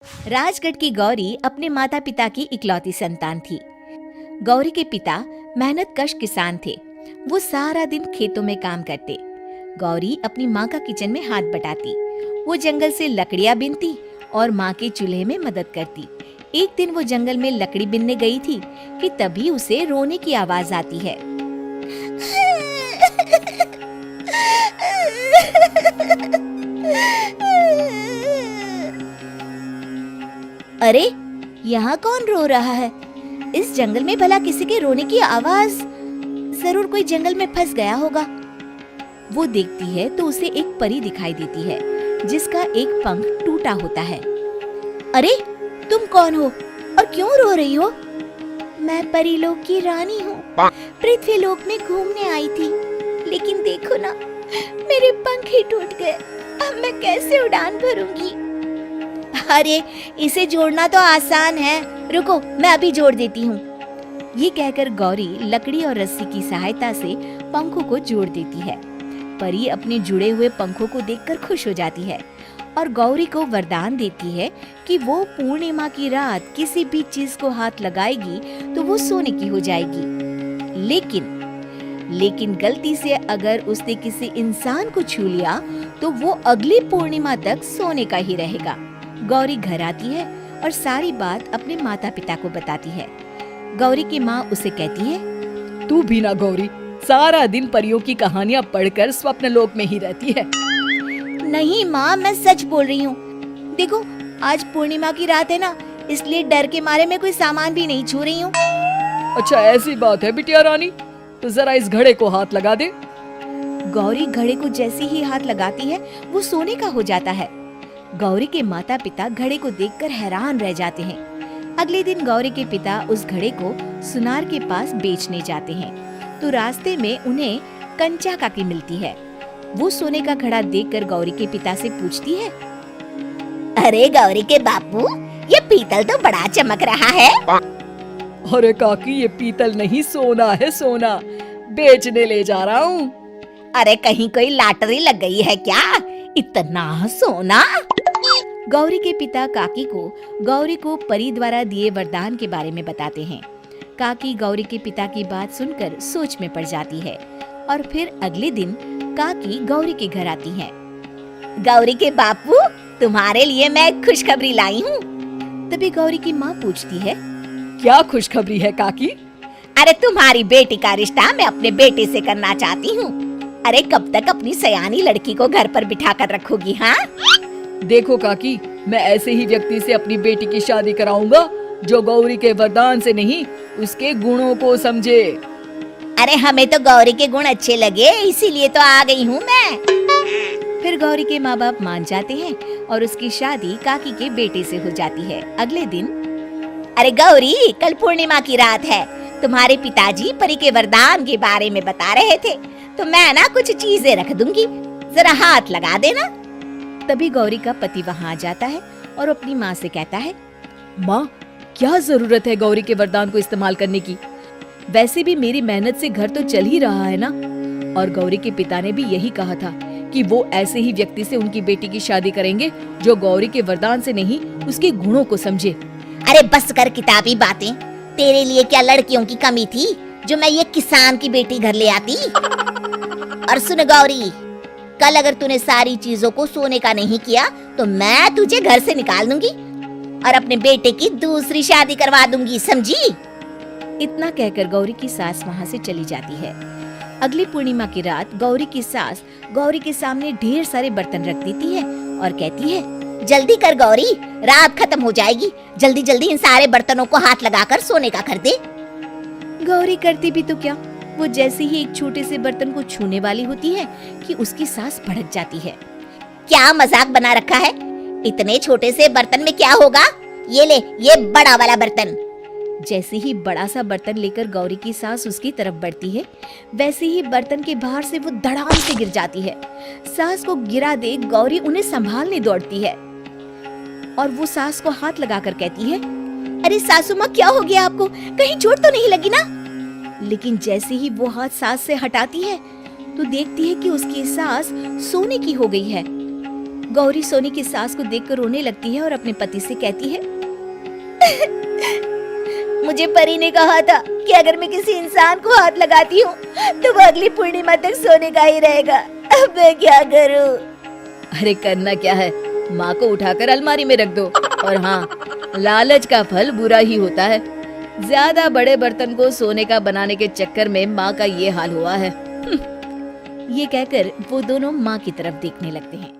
राजगढ़ की गौरी अपने माता पिता की इकलौती संतान थी। गौरी के पिता मेहनत कश किसान थे। वो सारा दिन खेतों में काम करते। गौरी अपनी माँ का किचन में हाथ बटाती। वो जंगल से लकड़ियाँ बीनती और माँ के चूल्हे में मदद करती। एक दिन वो जंगल में लकड़ी बीनने गई थी कि तभी उसे रोने की आवाज आती है। अरे, यहाँ कौन रो रहा है? इस जंगल में भला किसी के रोने की आवाज? जरूर कोई जंगल में फंस गया होगा। वो देखती है तो उसे एक परी दिखाई देती है जिसका एक पंख टूटा होता है। अरे, तुम कौन हो और क्यों रो रही हो? मैं परीलोक की रानी हूँ। पृथ्वीलोक में घूमने आई थी, लेकिन देखो ना, मेरे पंख ही टूट गए। अब मैं कैसे उड़ान भरूंगी? अरे, इसे जोड़ना तो आसान है। रुको, मैं अभी जोड़ देती हूँ। ये कहकर गौरी लकड़ी और रस्सी की सहायता से पंखों को जोड़ देती है। परी अपने जुड़े हुए पंखों को देखकर खुश हो जाती है और गौरी को वरदान देती है कि वो पूर्णिमा की रात किसी भी चीज को हाथ लगाएगी तो वो सोने की हो जाएगी। लेकिन गलती से अगर उसने किसी इंसान को छू लिया तो वो अगली पूर्णिमा तक सोने का ही रहेगा। गौरी घर आती है और सारी बात अपने माता पिता को बताती है। गौरी की माँ उसे कहती है, तू भी ना गौरी, सारा दिन परियों की कहानियाँ पढ़कर स्वप्न लोक में ही रहती है। नहीं माँ, मैं सच बोल रही हूँ। देखो, आज पूर्णिमा की रात है ना, इसलिए डर के मारे मैं कोई सामान भी नहीं छू रही हूँ। अच्छा, ऐसी बात है बिटिया रानी, तो जरा इस घड़े को हाथ लगा दे। गौरी घड़े को जैसे ही हाथ लगाती है वो सोने का हो जाता है। गौरी के माता पिता घड़े को देखकर हैरान रह जाते हैं। अगले दिन गौरी के पिता उस घड़े को सुनार के पास बेचने जाते हैं तो रास्ते में उन्हें कंचा काकी मिलती है। वो सोने का घड़ा देखकर गौरी के पिता से पूछती है, अरे गौरी के बापू, ये पीतल तो बड़ा चमक रहा है। अरे काकी, ये पीतल नहीं, सोना है, सोना बेचने ले जा रहा हूँ। अरे कहीं कोई लॉटरी लग गई है क्या? इतना सोना? गौरी के पिता काकी को गौरी को परी द्वारा दिए वरदान के बारे में बताते हैं। काकी गौरी के पिता की बात सुनकर सोच में पड़ जाती है और फिर अगले दिन काकी गौरी के घर आती है। गौरी के बापू, तुम्हारे लिए मैं खुशखबरी लाई हूँ। तभी गौरी की माँ पूछती है, क्या खुशखबरी है काकी? अरे, तुम्हारी बेटी का रिश्ता मैं अपने बेटे से करना चाहती हूँ। अरे, कब तक अपनी सयानी लड़की को घर पर बिठा कर रखोगी? हाँ, देखो काकी, मैं ऐसे ही व्यक्ति से अपनी बेटी की शादी कराऊंगा जो गौरी के वरदान से नहीं, उसके गुणों को समझे। अरे, हमें तो गौरी के गुण अच्छे लगे, इसीलिए तो आ गई हूँ मैं। फिर गौरी के माँ बाप मान जाते हैं और उसकी शादी काकी के बेटे से हो जाती है। अगले दिन, अरे गौरी, कल पूर्णिमा की रात है। तुम्हारे पिताजी परी के वरदान के बारे में बता रहे थे, तो मैं ना कुछ चीजें रख दूंगी, जरा हाथ लगा देना। तभी गौरी का पति वहाँ आ जाता है और अपनी माँ से कहता है, माँ, क्या जरूरत है गौरी के वरदान को इस्तेमाल करने की? वैसे भी मेरी मेहनत से घर तो चल ही रहा है ना। और गौरी के पिता ने भी यही कहा था कि वो ऐसे ही व्यक्ति से उनकी बेटी की शादी करेंगे जो गौरी के वरदान से नहीं, उसके गुणों को समझे। अरे बस कर किताबी बातें। तेरे लिए क्या लड़कियों की कमी थी जो मैं ये किसान की बेटी घर ले आती? और सुन गौरी, कल अगर तूने सारी चीजों को सोने का नहीं किया तो मैं तुझे घर से निकाल दूंगी और अपने बेटे की दूसरी शादी करवा दूंगी, समझी? इतना कहकर गौरी की सास वहाँ से चली जाती है। अगली पूर्णिमा की रात गौरी की सास गौरी के सामने ढेर सारे बर्तन रख देती है और कहती है, जल्दी कर गौरी, रात खत्म हो जाएगी। जल्दी जल्दी इन सारे बर्तनों को हाथ लगाकर सोने का कर दे। गौरी करती भी तो क्या, वो जैसे ही एक छोटे से बर्तन को छूने वाली होती है कि उसकी सास भड़क जाती है। क्या मजाक बना रखा है? इतने छोटे से बर्तन में क्या होगा? ये ले, ये बड़ा वाला बर्तन। जैसे ही बड़ा सा बर्तन लेकर गौरी की सास उसकी तरफ बढ़ती है, वैसे ही बर्तन के बाहर से वो धड़ाम से गिर जाती है। सास को गिरा देख गौरी उन्हें संभालने दौड़ती है और वो सास को हाथ लगाकर कहती है, अरे सासू माँ, क्या हो गया आपको? कहीं चोट तो नहीं लगी ना? लेकिन जैसे ही वो हाथ सास से हटाती है तो देखती है कि उसकी सास सोने की हो गई है। गौरी सोनी की सास को देखकर रोने लगती है और अपने पति से कहती है, मुझे परी ने कहा था कि अगर मैं किसी इंसान को हाथ लगाती हूँ तो वो अगली पूर्णिमा तक सोने का ही रहेगा। अब मैं क्या करूँ? अरे करना क्या है, माँ को उठाकर अलमारी में रख दो। और हाँ, लालच का फल बुरा ही होता है। ज्यादा बड़े बर्तन को सोने का बनाने के चक्कर में माँ का ये हाल हुआ है। ये कहकर वो दोनों माँ की तरफ देखने लगते हैं।